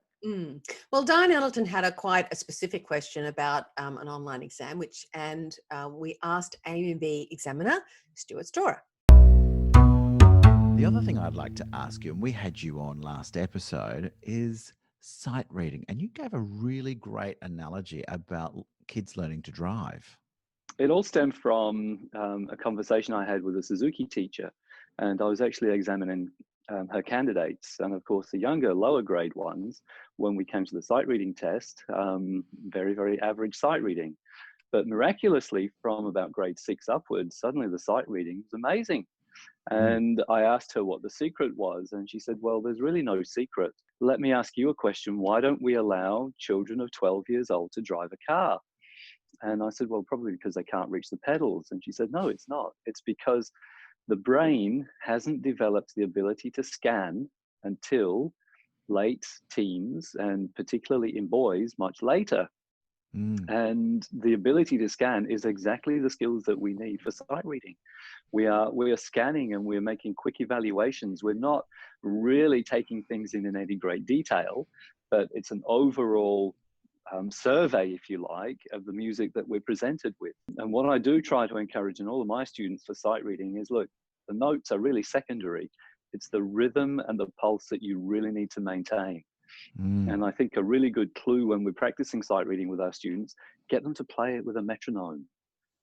Well, Diane Ellerton had quite a specific question about an online exam, and we asked AUB examiner Stuart Storer. The other thing I'd like to ask you, and we had you on last episode, is sight reading, and you gave a really great analogy about kids learning to drive. It all stemmed from a conversation I had with a Suzuki teacher, and I was actually examining her candidates, and of course the younger, lower grade ones, when we came to the sight reading test, very, very average sight reading. But miraculously, from about grade 6 upwards, suddenly the sight reading was amazing. And I asked her what the secret was, and she said, well, there's really no secret. Let me ask you a question. Why don't we allow children of 12 years old to drive a car? And I said, well, probably because they can't reach the pedals. And she said, no, it's not. It's because the brain hasn't developed the ability to scan until late teens, and particularly in boys, much later. And the ability to scan is exactly the skills that we need for sight reading. We are scanning and we're making quick evaluations. We're not really taking things in any great detail, but it's an overall survey, if you like, of the music that we're presented with. And what I do try to encourage in all of my students for sight reading is, look, the notes are really secondary. It's the rhythm and the pulse that you really need to maintain. And I think a really good clue when we're practicing sight reading with our students, get them to play it with a metronome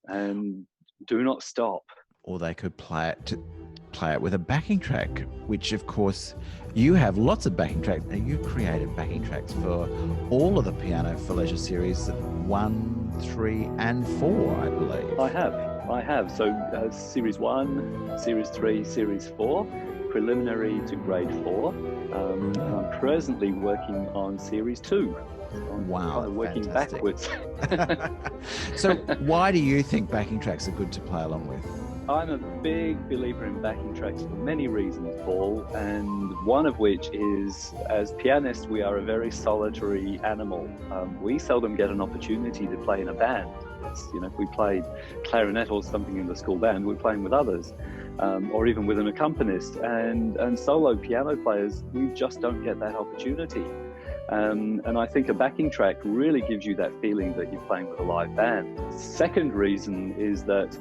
and do not stop. Or they could play it with a backing track, which of course you have lots of backing tracks. You created backing tracks for all of the Piano for Leisure series 1, 3 and 4, I believe. I have. So series 1, series 3, series 4. preliminary to grade 4, and I'm presently working on series 2. Wow, kind of working fantastic. backwards. So why do you think backing tracks are good to play along with? I'm a big believer in backing tracks for many reasons, Paul, and one of which is, as pianists, we are a very solitary animal. We seldom get an opportunity to play in a band. If we played clarinet or something in the school band, we're playing with others, or even with an accompanist. And solo piano players, we just don't get that opportunity. And I think a backing track really gives you that feeling that you're playing with a live band. Second reason is that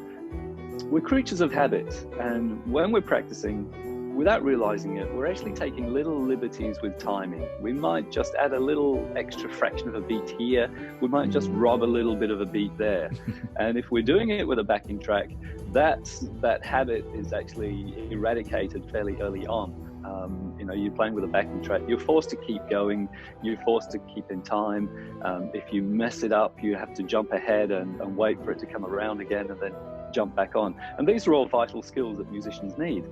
we're creatures of habit, and when we're practicing, without realizing it, we're actually taking little liberties with timing. We might just add a little extra fraction of a beat here, we might just rob a little bit of a beat there. And if we're doing it with a backing track, that habit is actually eradicated fairly early on. You're playing with a backing track, you're forced to keep going, you're forced to keep in time. If you mess it up, you have to jump ahead and wait for it to come around again and then jump back on. And these are all vital skills that musicians need.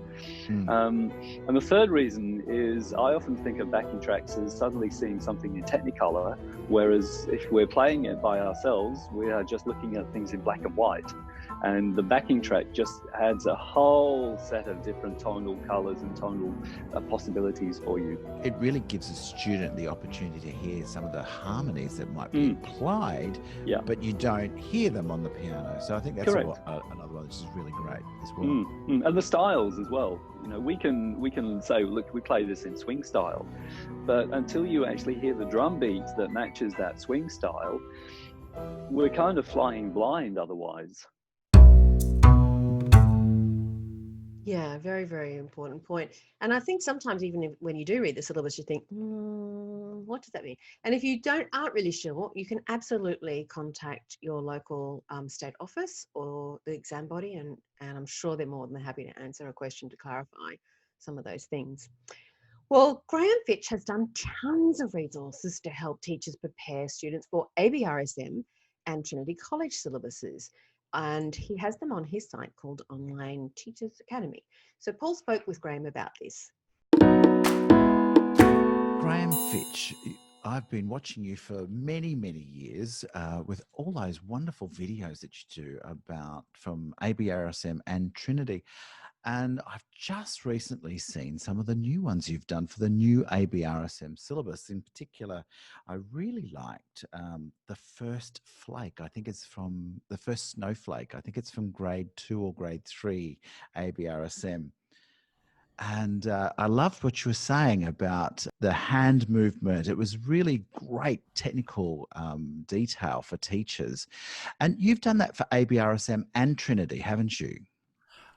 And the third reason is I often think of backing tracks as suddenly seeing something in Technicolor, whereas if we're playing it by ourselves, we are just looking at things in black and white. And the backing track just adds a whole set of different tonal colors and tonal possibilities for you. It really gives a student the opportunity to hear some of the harmonies that might be implied, but you don't hear them on the piano. So I think that's another one which is really great as well. And the styles as well. We can say, look, we play this in swing style, but until you actually hear the drum beat that matches that swing style, we're kind of flying blind otherwise. Yeah, very, very important point. And I think sometimes even when you do read the syllabus, you think, what does that mean? And if you aren't really sure, you can absolutely contact your local state office or the exam body, and I'm sure they're more than happy to answer a question to clarify some of those things. Well, Graham Fitch has done tons of resources to help teachers prepare students for ABRSM and Trinity College syllabuses. And he has them on his site called Online Teachers Academy. So Paul spoke with Graham about this. Graham Fitch, I've been watching you for many, many years with all those wonderful videos that you do from ABRSM and Trinity. And I've just recently seen some of the new ones you've done for the new ABRSM syllabus. In particular, I really liked the first flake. I think it's from the first snowflake. I think it's from grade 2 or grade 3 ABRSM. And I loved what you were saying about the hand movement. It was really great technical detail for teachers. And you've done that for ABRSM and Trinity, haven't you?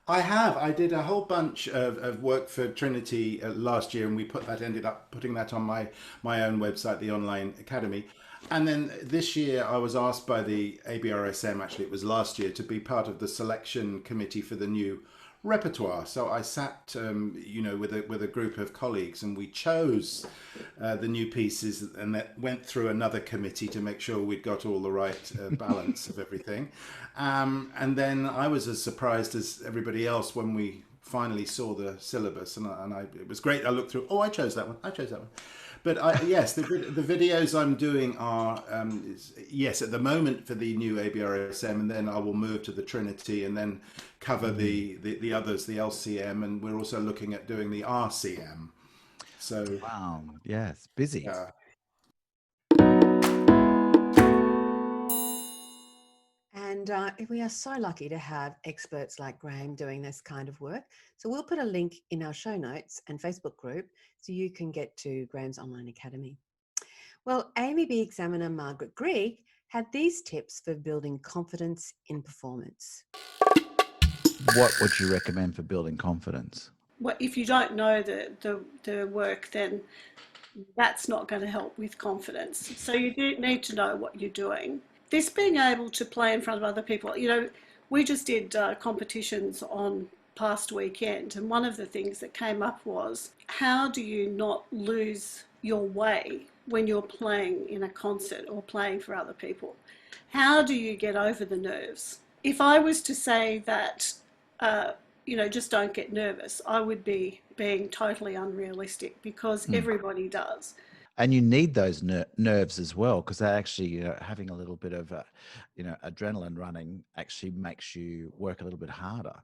I have. I did a whole bunch of work for Trinity last year, and we ended up putting that on my own website, the Online Academy. And then this year I was asked by the ABRSM, actually it was last year, to be part of the selection committee for the new repertoire. So I sat, with a group of colleagues, and we chose the new pieces, and that went through another committee to make sure we'd got all the right balance of everything. And then I was as surprised as everybody else when we finally saw the syllabus, and it was great. I looked through, I chose that one. But yes, the videos I'm doing are, yes, at the moment for the new ABRSM, and then I will move to the Trinity and then cover the others, the LCM, and we're also looking at doing the RCM. So wow, yes, busy. Yeah. And we are so lucky to have experts like Graham doing this kind of work. So we'll put a link in our show notes and Facebook group so you can get to Graham's Online Academy. Well, AMEB examiner Margaret Greig had these tips for building confidence in performance. What would you recommend for building confidence? Well, if you don't know the work, then that's not going to help with confidence. So you do need to know what you're doing. This being able to play in front of other people, we just did competitions on past weekend, and one of the things that came up was, how do you not lose your way when you're playing in a concert or playing for other people? How do you get over the nerves? If I was to say that just don't get nervous, I would be being totally unrealistic, because everybody does. And you need those nerves as well, because they actually, having a little bit of, adrenaline running actually makes you work a little bit harder.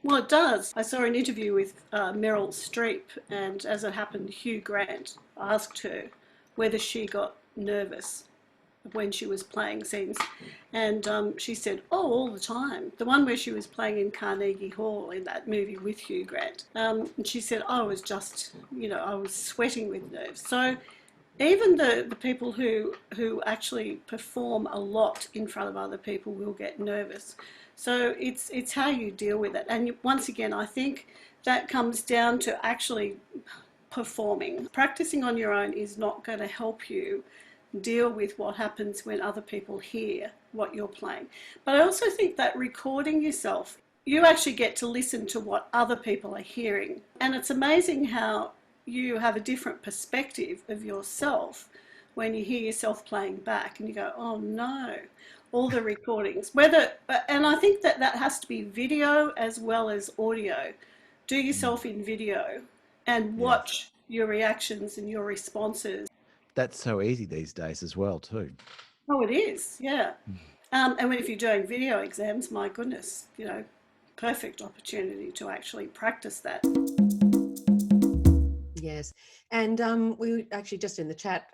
Well, it does. I saw an interview with Meryl Streep, and as it happened, Hugh Grant asked her whether she got nervous when she was playing scenes, and she said, "Oh, all the time." The one where she was playing in Carnegie Hall in that movie with Hugh Grant, and she said, "I was just, I was sweating with nerves." So even the people who actually perform a lot in front of other people will get nervous. So it's how you deal with it. And once again, I think that comes down to actually performing. Practicing on your own is not going to help you deal with what happens when other people hear what you're playing. But I also think that recording yourself, you actually get to listen to what other people are hearing. And it's amazing how you have a different perspective of yourself when you hear yourself playing back and you go, oh no, all the recordings, and I think that has to be video as well as audio. Do yourself in video and watch your reactions and your responses. That's so easy these days as well too. Oh, it is, yeah. And if you're doing video exams, my goodness, perfect opportunity to actually practice that. Yes, and we actually just in the chat,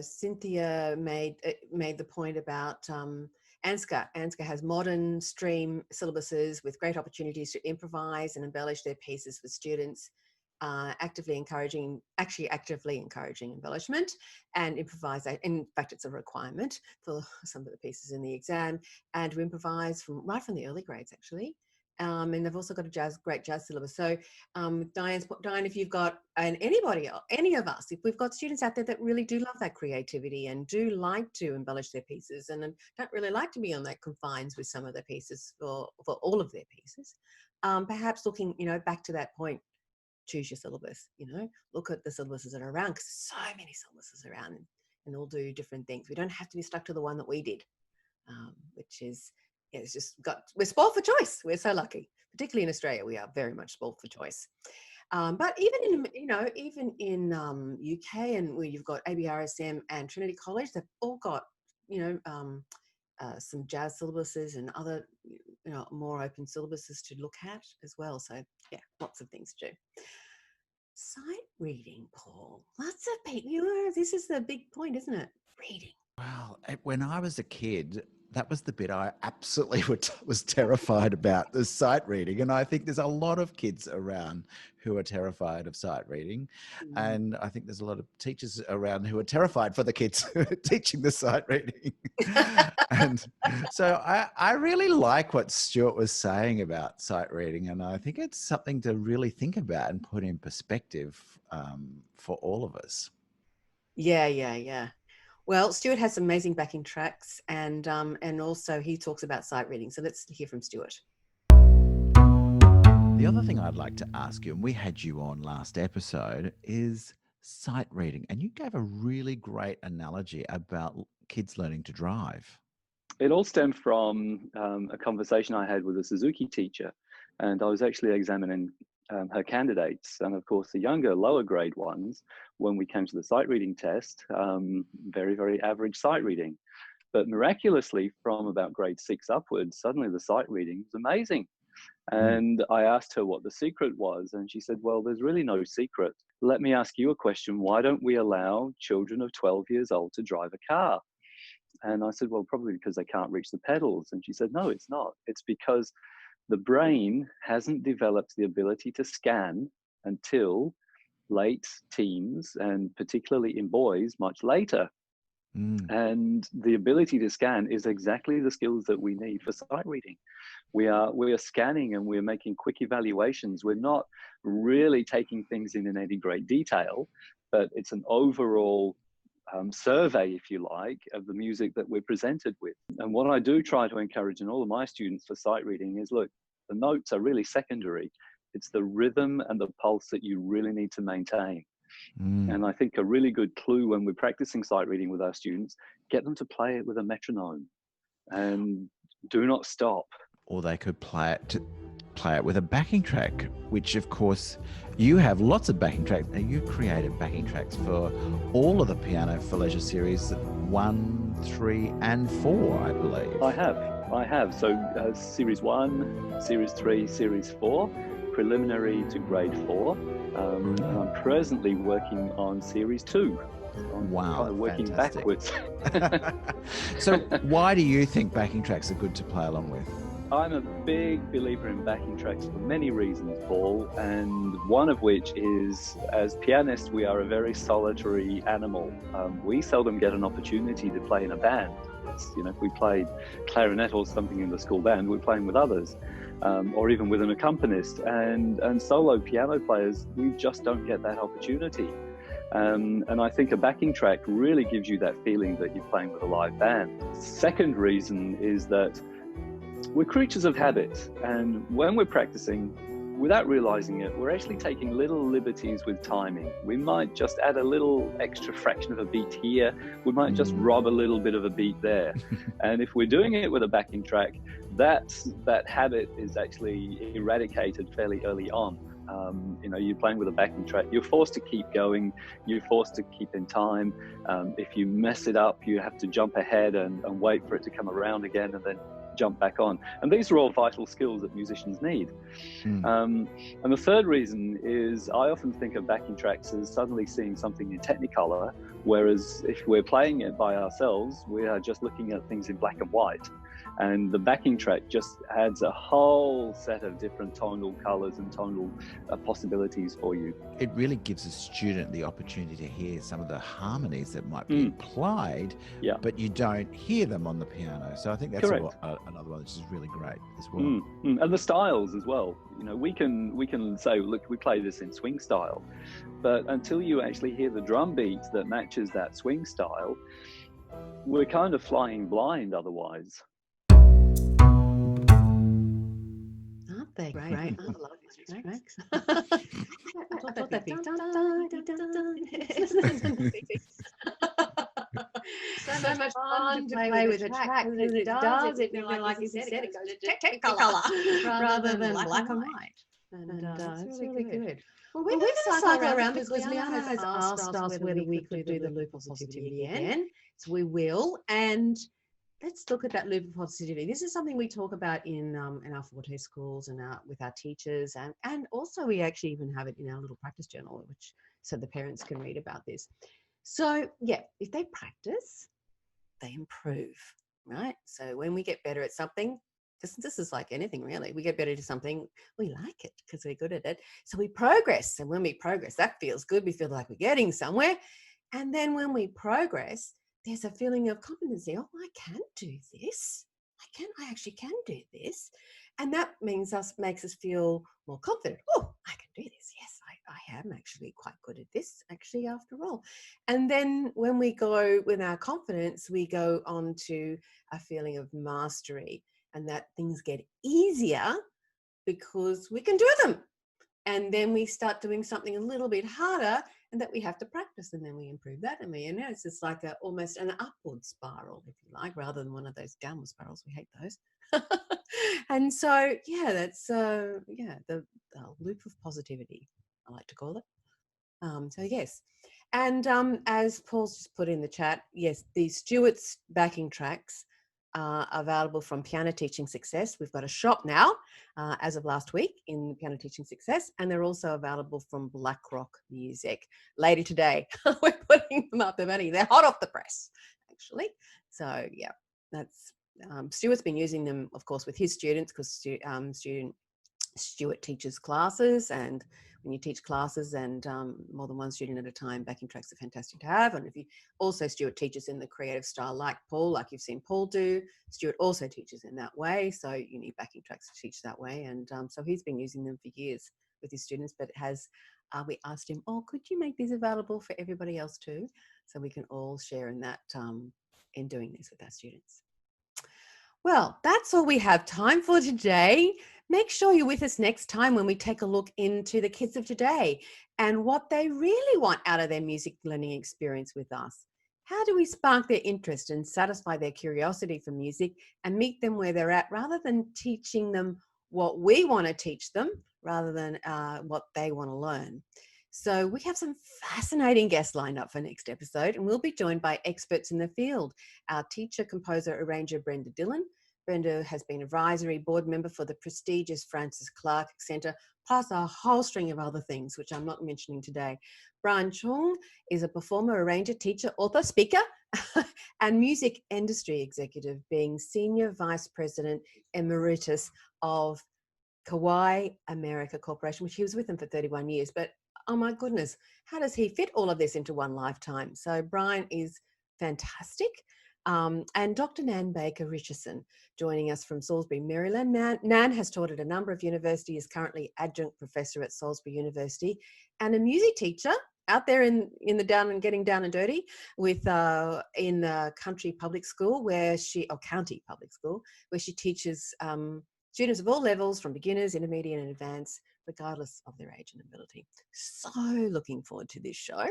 Cynthia made the point about ANSCA. ANSCA has modern stream syllabuses with great opportunities to improvise and embellish their pieces with students, actively encouraging embellishment and improvisation. In fact, it's a requirement for some of the pieces in the exam, and to improvise right from the early grades actually. And they've also got a great jazz syllabus. So Diane, if you've got, and anybody else, any of us, if we've got students out there that really do love that creativity and do like to embellish their pieces and don't really like to be on that confines with some of their pieces for all of their pieces, perhaps looking, back to that point, choose your syllabus, look at the syllabuses that are around, because there's so many syllabuses around and all do different things. We don't have to be stuck to the one that we did, which is, it's just we're spoiled for choice. We're so lucky, particularly in Australia. We are very much spoiled for choice. But even in UK, and where you've got ABRSM and Trinity College, they've all got some jazz syllabuses and other more open syllabuses to look at as well. So yeah, lots of things to do. Sight reading, Paul. Lots of people. This is the big point, isn't it? Reading. Well, when I was a kid, that was the bit I absolutely was terrified about, the sight reading. And I think there's a lot of kids around who are terrified of sight reading. And I think there's a lot of teachers around who are terrified for the kids teaching the sight reading. And so I really like what Stuart was saying about sight reading. And I think it's something to really think about and put in perspective for all of us. Yeah. Well, Stuart has some amazing backing tracks, and also he talks about sight reading. So let's hear from Stuart. The other thing I'd like to ask you, and we had you on last episode, is sight reading. And you gave a really great analogy about kids learning to drive. It all stemmed from a conversation I had with a Suzuki teacher, and I was actually examining her candidates, and of course the younger, lower grade ones, when we came to the sight reading test, very, very average sight reading. But miraculously, from about grade 6 upwards, suddenly the sight reading was amazing. And I asked her what the secret was, and she said, well, there's really no secret. Let me ask you a question. Why don't we allow children of 12 years old to drive a car? And I said, well, probably because they can't reach the pedals. And she said, no, it's not. It's because the brain hasn't developed the ability to scan until late teens, and particularly in boys, much later. And the ability to scan is exactly the skills that we need for sight reading. We are scanning and we're making quick evaluations. We're not really taking things in any great detail, but it's an overall survey, if you like, of the music that we're presented with. And what I do try to encourage in all of my students for sight reading is, look, the notes are really secondary. It's the rhythm and the pulse that you really need to maintain. And I think a really good clue when we're practicing sight reading with our students, get them to play it with a metronome and do not stop. Or they could play it play it with a backing track, which of course you have lots of backing tracks. You created backing tracks for all of the Piano for Leisure series 1, 3 and 4, I believe. I have. So series 1, series 3, series 4, preliminary to grade 4. And I'm presently working on series 2. I'm kind of working backwards. So why do you think backing tracks are good to play along with? I'm a big believer in backing tracks for many reasons, Paul, and one of which is, as pianists, we are a very solitary animal. We seldom get an opportunity to play in a band. If we played clarinet or something in the school band, we're playing with others, or even with an accompanist. And solo piano players, we just don't get that opportunity. And I think a backing track really gives you that feeling that you're playing with a live band. Second reason is that we're creatures of habit, and when we're practicing, without realizing it, we're actually taking little liberties with timing. We might just add a little extra fraction of a beat here. We might just rob a little bit of a beat there. And if we're doing it with a backing track, that habit is actually eradicated fairly early on. You're playing with a backing track, you're forced to keep going, you're forced to keep in time. If you mess it up, you have to jump ahead and wait for it to come around again and then jump back on. And these are all vital skills that musicians need. And the third reason is I often think of backing tracks as suddenly seeing something in Technicolor, whereas if we're playing it by ourselves, we are just looking at things in black and white. And the backing track just adds a whole set of different tonal colors and tonal possibilities for you. It really gives a student the opportunity to hear some of the harmonies that might be implied, but you don't hear them on the piano. So I think that's another one which is really great as well. And the styles as well. We can say, look, we play this in swing style, but until you actually hear the drum beat that matches that swing style, we're kind of flying blind otherwise. Aren't they great? I love these tracks. I thought that'd be so much fun to play with a track, because it does, like you said, it goes to Technicolor rather than black and white. And it's really good. Well, we're going to cycle around because Liana has asked us whether we could do the loop of positivity again. So we will. And let's look at that loop of positivity. This is something we talk about in our Forte schools and with our teachers, and also we actually even have it in our little practice journal, which so the parents can read about this. So yeah, if they practice, they improve, right? So when we get better at something, this is like anything really. We get better at something, we like it because we're good at it. So we progress, and when we progress, that feels good. We feel like we're getting somewhere, and then when we progress, there's a feeling of competency. Oh, I can do this. I actually can do this. And that makes us feel more confident. Oh, I can do this. Yes, I am actually quite good at this, actually, after all. And then when we go with our confidence, we go on to a feeling of mastery, and that things get easier because we can do them. And then we start doing something a little bit harder, and that we have to practice, and then we improve that, and it's just like almost an upward spiral, if you like, rather than one of those downward spirals. We hate those. And so that's the loop of positivity, I like to call it. So yes, and as Paul's just put in the chat, yes, the Stuart's backing tracks are available from Piano Teaching Success. We've got a shop now, as of last week, in Piano Teaching Success, and they're also available from Blackrock Music. Later today, we're putting them up. They're hot off the press, actually. So yeah, that's Stuart's been using them, of course, with his students, because Stuart teaches classes, and when you teach classes and more than one student at a time, backing tracks are fantastic to have. And if you also, Stuart teaches in the creative style like Paul, like you've seen Paul do. Stuart also teaches in that way, so you need backing tracks to teach that way. And so he's been using them for years with his students, but we asked him, could you make these available for everybody else too, so we can all share in that, in doing this with our students. Well, that's all we have time for today. Make sure you're with us next time when we take a look into the kids of today and what they really want out of their music learning experience with us. How do we spark their interest and satisfy their curiosity for music and meet them where they're at, rather than teaching them what we want to teach them rather than what they want to learn. So we have some fascinating guests lined up for next episode, and we'll be joined by experts in the field. Our teacher, composer, arranger, Brend de Lisle. Brenda has been advisory board member for the prestigious Francis Clark Centre, plus a whole string of other things, which I'm not mentioning today. Chung is a performer, arranger, teacher, author, speaker, and music industry executive, being Senior Vice President Emeritus of Kauai America Corporation, which he was with them for 31 years. But oh my goodness, how does he fit all of this into one lifetime? So Brian is fantastic. And Dr. Nan Baker Richerson joining us from Salisbury, Maryland. Nan has taught at a number of universities, is currently adjunct professor at Salisbury University, and a music teacher out there in the down and getting down and dirty with in the country public school county public school, where she teaches students of all levels, from beginners, intermediate and advanced, regardless of their age and ability. So looking forward to this show.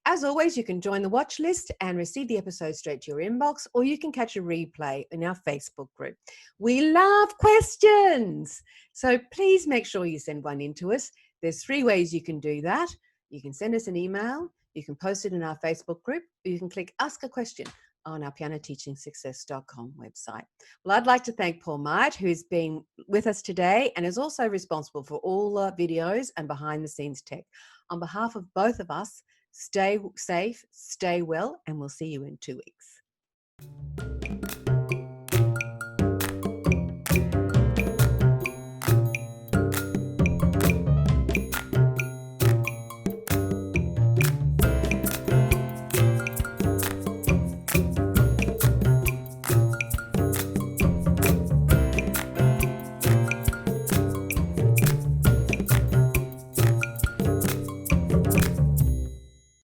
As always, you can join the watch list and receive the episode straight to your inbox, or you can catch a replay in our Facebook group. We love questions, so please make sure you send one in to us. There's 3 ways you can do that. You can send us an email, you can post it in our Facebook group, or you can click Ask a Question on our pianoteachingsuccess.com website. Well, I'd like to thank Paul Myatt, who's been with us today and is also responsible for all the videos and behind the scenes tech. On behalf of both of us, stay safe, stay well, and we'll see you in 2 weeks.